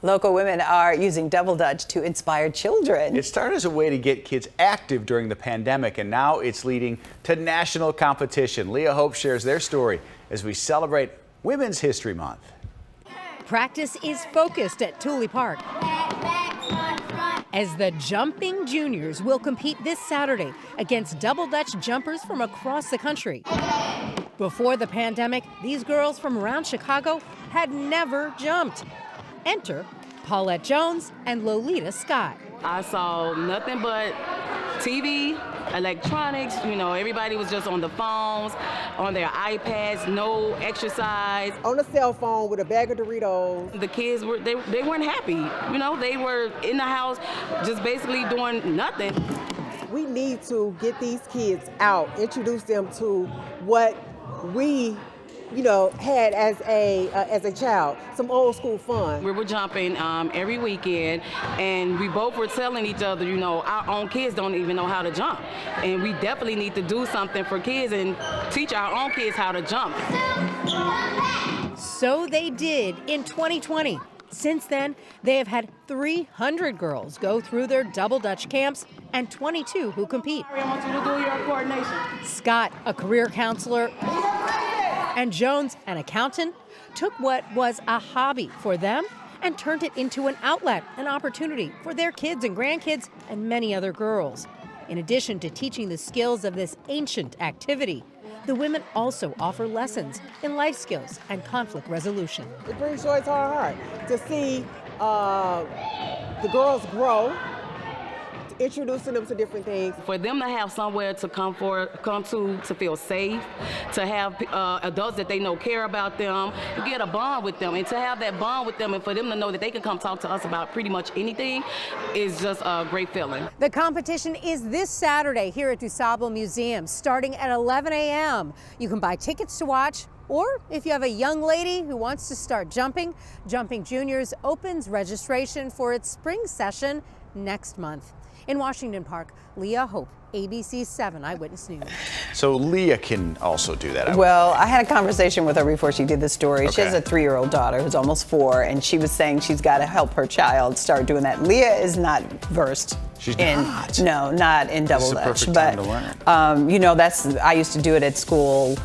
Local women are using double Dutch to inspire children. It started as a way to get kids active during the pandemic, and now it's leading to national competition. Leah Hope shares their story as we celebrate Women's History Month. Practice is focused at Thule Park as the Jumping Juniors will compete this Saturday against double Dutch jumpers from across the country. Before the pandemic, these girls from around Chicago had never jumped. Enter Paulette Jones and Lolita Scott. I saw nothing but TV electronics. You know, everybody was just on the phones, on their iPads, no exercise. On a cell phone with a bag of Doritos. The kids they weren't happy. You know, they were in the house just basically doing nothing. We need to get these kids out, introduce them to what we, you know, had as a child, some old school fun. We were jumping every weekend, and we both were telling each other, you know, our own kids don't even know how to jump, and we definitely need to do something for kids and teach our own kids how to jump. So they did in 2020. Since then, they have had 300 girls go through their Double Dutch camps and 22 who compete. I want you to do your coordination. Scott, a career counselor, and Jones, an accountant, took what was a hobby for them and turned it into an outlet, an opportunity for their kids and grandkids and many other girls. In addition to teaching the skills of this ancient activity, the women also offer lessons in life skills and conflict resolution. It brings joy to our heart to see the girls grow, introducing them to different things. For them to have somewhere to come to feel safe, to have adults that they know care about them, to get a bond with them, and to have that bond with them, and for them to know that they can come talk to us about pretty much anything is just a great feeling. The competition is this Saturday here at DuSable Museum, starting at 11 a.m. You can buy tickets to watch, or if you have a young lady who wants to start jumping, Jumping Juniors opens registration for its spring session next month. In Washington Park, Leah Hope, ABC 7 Eyewitness News. So Leah can also do that. Well, I had a conversation with her before she did the story. Okay. She has a 3-year-old daughter who's almost 4, and she was saying she's got to help her child start doing that. Leah is not versed. She's not. No, not in Double Dutch. This is a perfect time to learn. You know, I used to do it at school.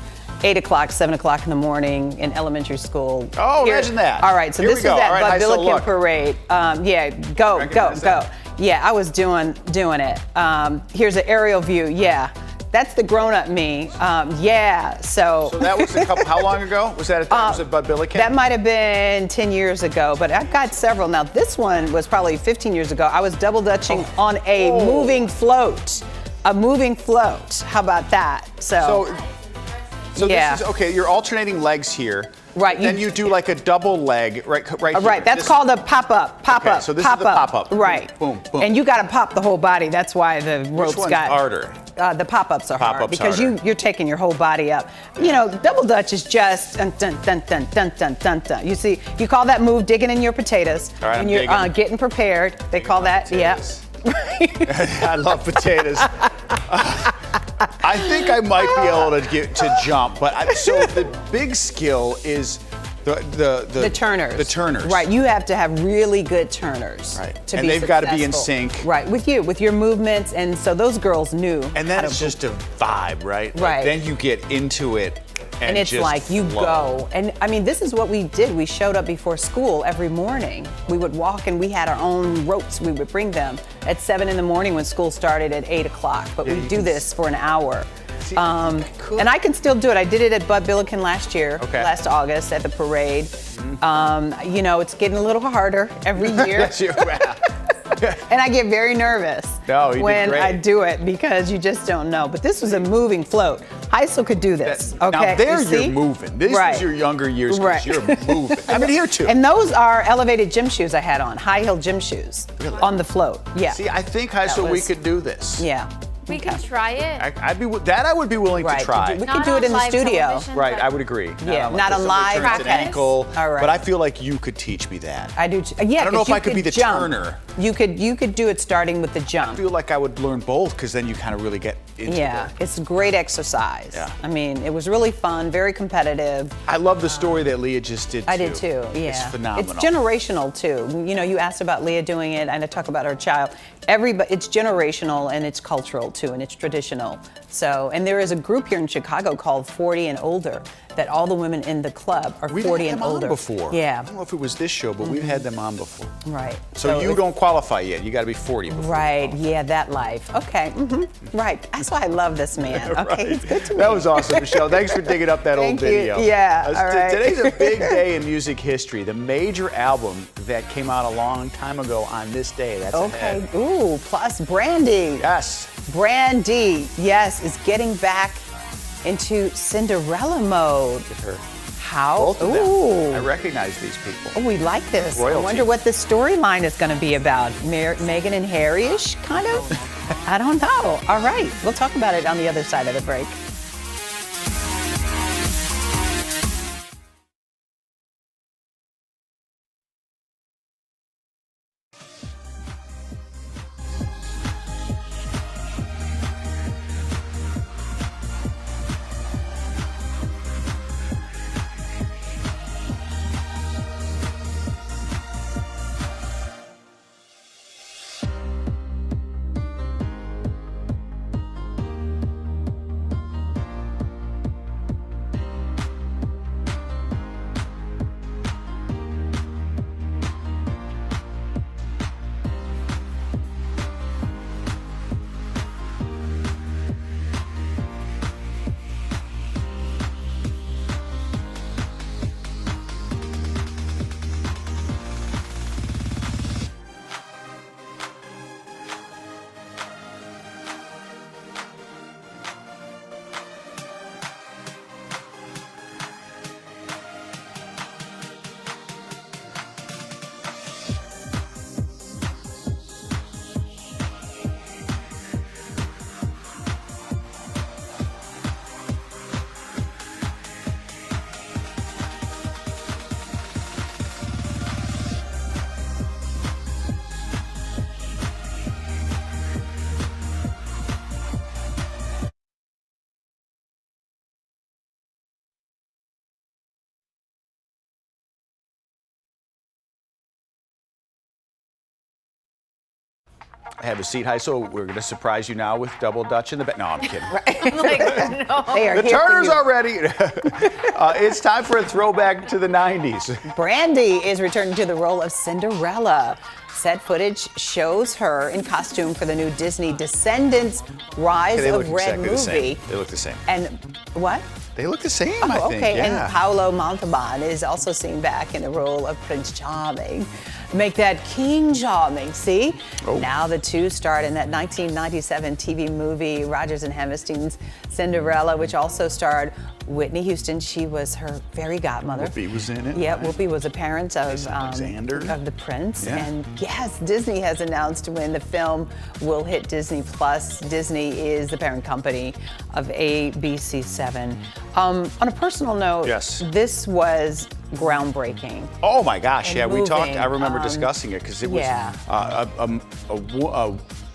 8 o'clock, 7 o'clock in the morning in elementary school. Oh, imagine that. All right, so Here this we is go. that All right, Billiken Parade. Yeah, go. Yeah, I was doing it. Here's an aerial view. Yeah, that's the grown-up me. Yeah, so that was how long ago? Was that was it Bud Billiken? That might have been 10 years ago, but I've got several now. This one was probably 15 years ago. I was double dutching on a moving float. A moving float. How about that? So yeah. This is, okay, you're alternating legs here. Right. Then you do like a double leg right here. Right, that's called a pop-up. Pop-up. So this is the pop-up. Right. Boom, boom. And you got to pop the whole body. That's why the ropes Which one's got harder? The pop-ups are hard because harder. you're taking your whole body up. You know, double dutch is just dun dun dun dun dun dun dun dun. You see, you call that move digging in your potatoes. All right, and you're getting prepared. They call that, yeah. I love potatoes. I think I might be able to get to jump, but so the big skill is the turners. The turners. Right. You have to have really good turners. Right. To and be they've got to be in successful. sync. Right. With your movements, and so those girls knew. And that's just a vibe, right? Right. Like then you get into it. And it's just like you flow. go. And I mean, this is what we did. We showed up before school every morning. We would walk and we had our own ropes. We would bring them at 7 in the morning when school started at 8 o'clock. But we do this for an hour. See, and I can still do it. I did it at Bud Billiken last year, last August at the parade. Mm-hmm. You know, it's getting a little harder every year. And I get very nervous when I do it because you just don't know. But this was a moving float. High school could do this. Okay. Now you're moving. This is your younger years because you're moving. I mean, here too. And those are elevated gym shoes I had on, high heel gym shoes on the float. Yeah. See, I think high school we could do this. Yeah. We can try it. I would be willing to try. We could do it in the studio. Right, I would agree. Yeah, not on live an ankle. All right. But I feel like you could teach me that. I do. Yeah. I don't know if I could be the turner. You could do it starting with the jump. I feel like I would learn both because then you kind of really get into it. It's a great exercise. Yeah. I mean, it was really fun, very competitive. I love the story that Leah just did too. I did too. Yeah. It's phenomenal. It's generational too. You know, you asked about Leah doing it, and I talk about her child. It's generational and it's cultural too, and it's traditional. So, and there is a group here in Chicago called 40 and Older, that all the women in the club are 40 and older. We've had them on before. Yeah. I don't know if it was this show, but we've had them on before. Right. So you don't qualify yet. You got to be 40 before. Right. Yeah, that life. Okay. Right. That's why I love this man. Okay. He's good to me. That was awesome, Michelle. Thanks for digging up that old video. Yeah. All right. Today's a big day in music history. The major album that came out a long time ago on this day. That's ahead. Ooh, plus Brandy. Yes. Brandy. Brandy, yes, is getting back into Cinderella mode. Look at her. How? Both of Ooh. them. I recognize these people. Oh, we like this. Royalty. I wonder what the storyline is going to be about. Meghan and Harry-ish, kind of? I don't know. All right, we'll talk about it on the other side of the break. Have a seat, Hi. So we're going to surprise you now with Double Dutch in the back. No, I'm kidding. No. They are The here for Turners you. are ready. It's time for a throwback to the 90s. Brandy is returning to the role of Cinderella. Set footage shows her in costume for the new Disney Descendants Rise They look of Red exactly the same. movie. They look the same. And what? They look the same, Oh, I think. okay. Yeah. And Paolo Montalban is also seen back in the role of Prince Charming. Make that King Charming, see? Oh. Now the two starred in that 1997 TV movie, Rodgers and Hammerstein's Cinderella, which also starred Whitney Houston. She was her fairy godmother. Whoopi was in it. Yeah, right? Whoopi was a parent of Alexander. of the prince. Yeah. And yes, Disney has announced when the film will hit Disney Plus. Disney is the parent company of ABC7. On a personal note, Yes. this was groundbreaking. Oh my gosh, And yeah, we talked. moving, I remember discussing it because it was yeah. a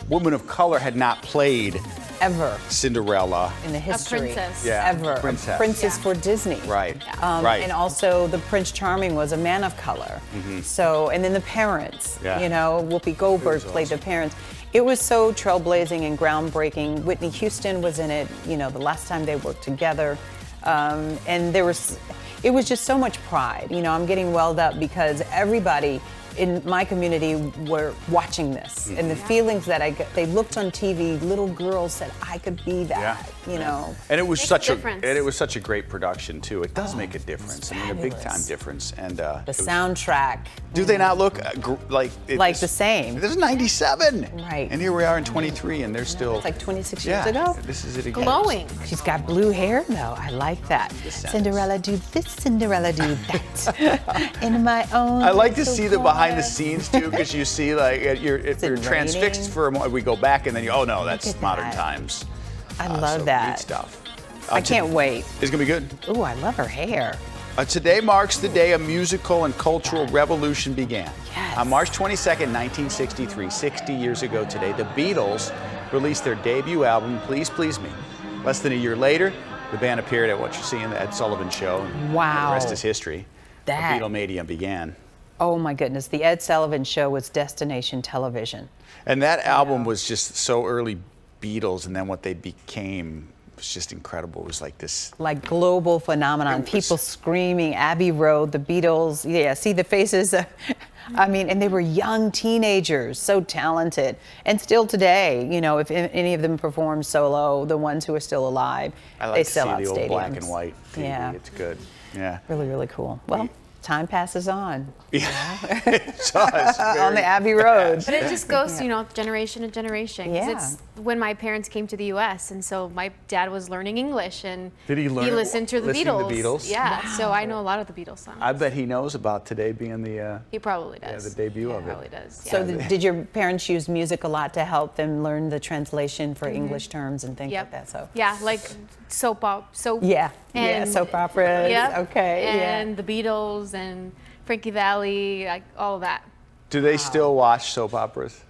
woman of color had not played Ever Cinderella. in the history. princess. Yeah, Ever. princess. Princess for Disney. Right, right. And also the Prince Charming was a man of color. So, and then the parents, Yeah. you know, Whoopi Goldberg played the parents. It was so trailblazing and groundbreaking. Whitney Houston was in it, you know, the last time they worked together. And it was just so much pride. You know, I'm getting welled up because everybody in my community were watching this, and the feelings that I got, they looked on TV, little girls said, I could be that, you know. And it was Makes such a a difference. and it was such a great production too. It does make a difference. I mean, a big time fabulous. difference. And The soundtrack. do they not look like Like the same. This is 97. Right. And here we are in 23, and they're still It's like 26 yeah, years ago. This is it again. Glowing. She's got blue hair though. I like that. Cinderella do this, Cinderella do that. In my own. I like to little see the behind the corner. scenes too, because you see like you're it transfixed raining? for a moment. We go back and then you, oh no, that's at modern that. times. I So love neat that. stuff. I can't wait. It's gonna be good. Ooh, I love her hair. Today marks the day a musical and cultural revolution began. Yes. On March 22nd, 1963, 60 years ago today, the Beatles released their debut album, Please Please Me. Less than a year later, the band appeared at what you see in the Ed Sullivan Show. And Wow. The rest is history. That- The Beatlemania began. Oh my goodness, the Ed Sullivan Show was destination television. And that album was just so early Beatles, and then what they became was just incredible. It was like this. Like global phenomenon. People screaming, Abbey Road, the Beatles. Yeah, see the faces. I mean, and they were young teenagers, so talented. And still today, you know, if any of them perform solo, the ones who are still alive, I like they to sell see out the old stadiums. black and white TV. Yeah. It's good. Yeah. Really, really cool. Well, Time passes on. Yeah, it does. On the Abbey Road. But it just goes, generation to generation. 'Cause Yeah. It's when my parents came to the U.S. and so my dad was learning English and Did he learn? he listened to the listening Beatles. to the Beatles? Yeah, so I know a lot of the Beatles songs. I bet he knows about Today being the He probably does. the debut of it. Probably does. Yeah. So did your parents use music a lot to help them learn the translation for English terms and things Yep. like that? So Yeah, like soap. yeah, And, soap operas. Yep. Okay, And the Beatles and Frankie Valli, like all of that. Do they still watch soap operas?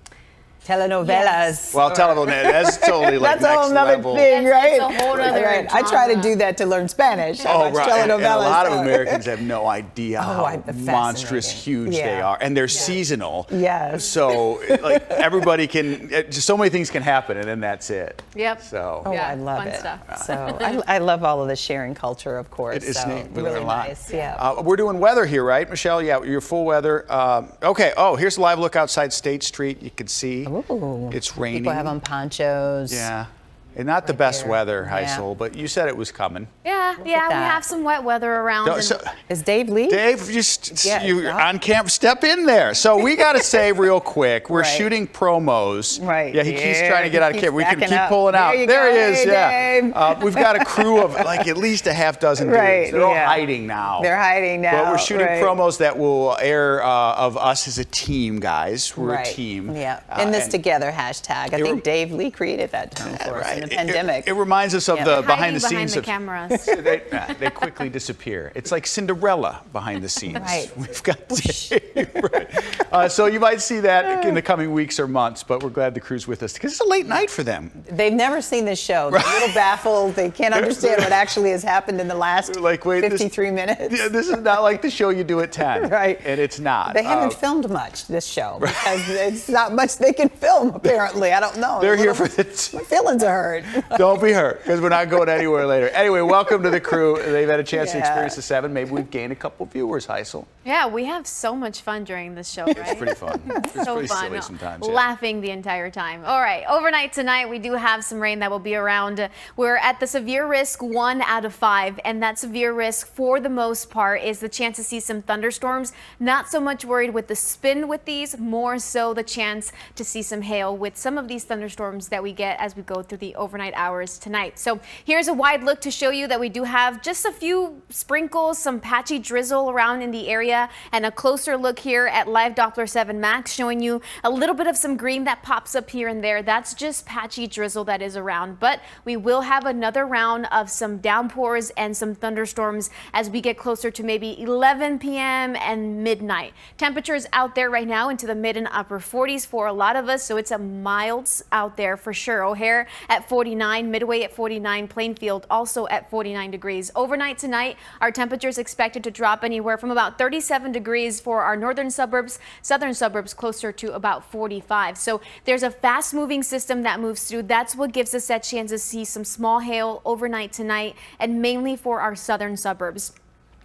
Telenovelas. Yes. Well, telenovelas, that's totally like That's a whole next nother level. thing, right? It's a whole other Right. I try to genre. do that to learn Spanish. I Oh, watch right. telenovelas. And a lot of Americans have no idea how I'm monstrous fascinated. huge they Yeah. are. And they're seasonal. Yes. So, like, everybody can, just so many things can happen, and then that's it. Yep. So, Oh, Yeah, I love fun it. stuff. So I love all of the sharing culture, of course. it is so neat. We really learn a lot. nice. Yeah. We're doing weather here, right, Michelle? Yeah, your full weather. Okay. Oh, here's a live look outside State Street. You can see it's raining. People have on ponchos. Yeah. And not the best there. weather, Yeah. Heisel, but you said it was coming. Yeah, we that. have some wet weather around. No, and- so- Is Dave Lee? Dave, just Yeah, you yeah. on camera, step in there. So we got to say real quick, we're Right. shooting promos. Right. Yeah, he keeps Yeah, trying to get he out of keeps camera. We can backing keep up. pulling out. There you There go. he is. Hey, yeah. Dave. We've got a crew of like at least a half dozen dudes. Right, They're all yeah. hiding now. They're hiding now. But we're shooting right. promos that will air of us as a team, guys. We're right. a team. Yeah. In this and together hashtag. I think Dave Lee created that term for us in the pandemic. It reminds us of Yeah. the Hiding behind the behind scenes the of cameras. they quickly disappear. It's like Cinderella behind the scenes. Right. We've got right. So you might see that in the coming weeks or months, but we're glad the crew's with us because it's a late night for them. They've never seen this show. They're a little baffled. They can't understand what actually has happened in the last Like, wait, 53 minutes. Yeah, this is not like the show you do at 10. Right. And it's not. They haven't filmed much this show because it's not much they can film apparently. I don't know. They're here for My feelings are hurt. Don't be hurt because we're not going anywhere later. Anyway, welcome to the crew. They've had a chance to Yeah. experience the 7. Maybe we've gained a couple viewers, Heisel. Yeah, we have so much fun during this show, right? It's pretty fun. It's So pretty fun. silly sometimes. yeah. Laughing the entire time. All right, overnight tonight, we do have some rain that will be around. We're at the severe risk 1 out of 5, and that severe risk for the most part is the chance to see some thunderstorms. Not so much worried with the spin with these, more so the chance to see some hail with some of these thunderstorms that we get as we go through the overnight hours tonight. So here's a wide look to show you that we do have just a few sprinkles, some patchy drizzle around in the area, and a closer look here at Live Doppler 7 Max showing you a little bit of some green that pops up here and there. That's just patchy drizzle that is around, but we will have another round of some downpours and some thunderstorms as we get closer to maybe 11 p.m. and midnight. Temperatures out there right now into the mid and upper 40s for a lot of us, so it's a milds out there for sure. O'Hare at 49, Midway at 49, Plainfield also at 49 degrees. Overnight tonight, our temperatures expected to drop anywhere from about 37 degrees for our northern suburbs, southern suburbs closer to about 45. So there's a fast moving system that moves through. That's what gives us that chance to see some small hail overnight tonight and mainly for our southern suburbs.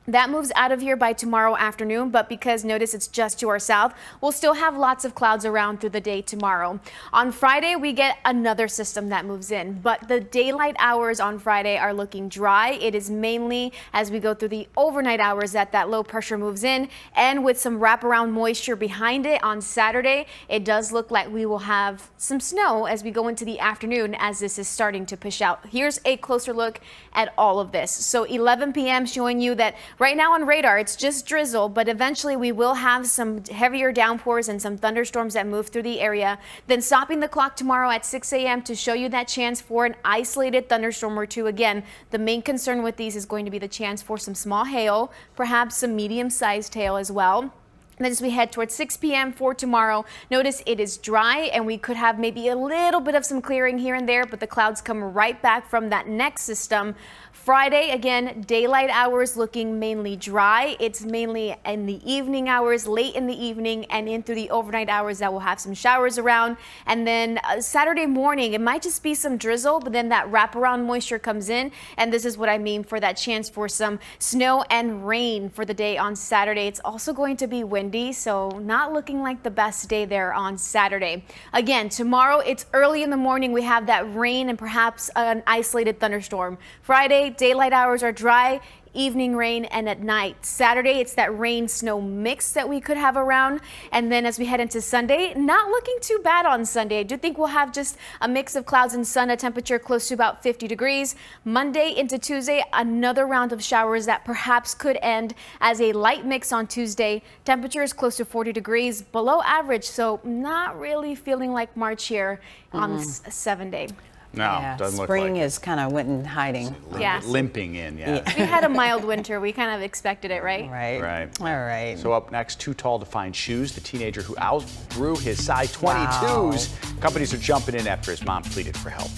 That moves out of here by tomorrow afternoon, but because notice it's just to our south, we'll still have lots of clouds around through the day tomorrow. On Friday, we get another system that moves in, but the daylight hours on Friday are looking dry. It is mainly as we go through the overnight hours that low pressure moves in, and with some wraparound moisture behind it on Saturday, it does look like we will have some snow as we go into the afternoon as this is starting to push out. Here's a closer look at all of this. So 11 p.m. showing you that right now on radar, it's just drizzle, but eventually we will have some heavier downpours and some thunderstorms that move through the area. Then stopping the clock tomorrow at 6 a.m. to show you that chance for an isolated thunderstorm or two. Again, the main concern with these is going to be the chance for some small hail, perhaps some medium-sized hail as well. Then as we head towards 6 p.m. for tomorrow, notice it is dry and we could have maybe a little bit of some clearing here and there, but the clouds come right back from that next system. Friday, again, daylight hours looking mainly dry. It's mainly in the evening hours, late in the evening and in through the overnight hours that we'll have some showers around. And then Saturday morning, it might just be some drizzle, but then that wraparound moisture comes in. And this is what I mean for that chance for some snow and rain for the day on Saturday. It's also going to be windy, so not looking like the best day there on Saturday. Again, tomorrow, it's early in the morning. We have that rain and perhaps an isolated thunderstorm. Friday, daylight hours are dry. evening rain and at night. Saturday, it's that rain-snow mix that we could have around. And then as we head into Sunday, not looking too bad on Sunday. I do think we'll have just a mix of clouds and sun, a temperature close to about 50 degrees. Monday into Tuesday, another round of showers that perhaps could end as a light mix on Tuesday. Temperature is close to 40 degrees, below average, so not really feeling like March here on 7-day. No, Yeah, doesn't look spring like is kind of went in hiding. Yeah. limping in, yeah. We had a mild winter. We kind of expected it, right? Right. All right. So up next, too tall to find shoes. The teenager who outgrew his size 22s. Companies are jumping in after his mom pleaded for help.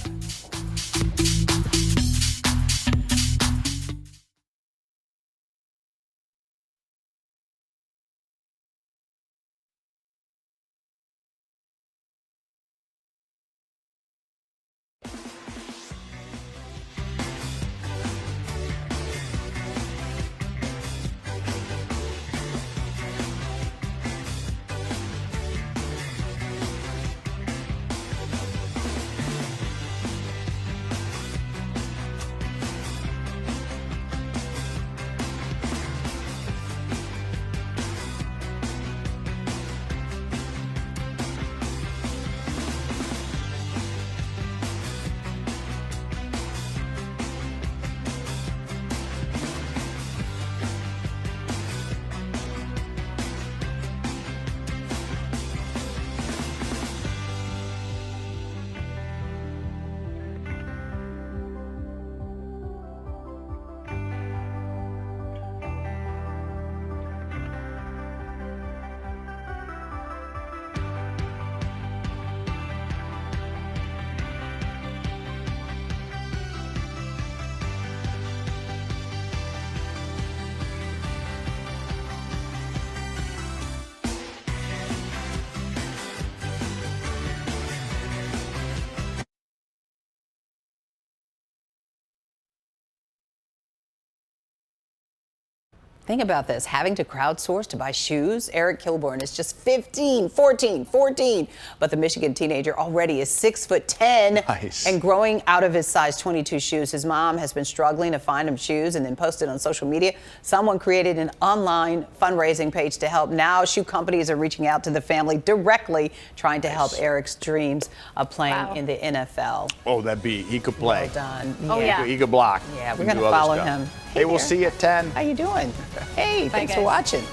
Think about this, having to crowdsource to buy shoes. Eric Kilborn is just 14. But the Michigan teenager already is 6'10" Nice. and growing out of his size 22 shoes. His mom has been struggling to find him shoes and then posted on social media. Someone created an online fundraising page to help. Now shoe companies are reaching out to the family directly, trying to help Eric's dreams of playing in the NFL. Oh, he could play. Well done. Oh, yeah. He could block. Yeah, we're He going could to do other follow stuff. him. Hey, we'll there. see you at 10. How you doing? Hey, Bye, thanks for guys. watching.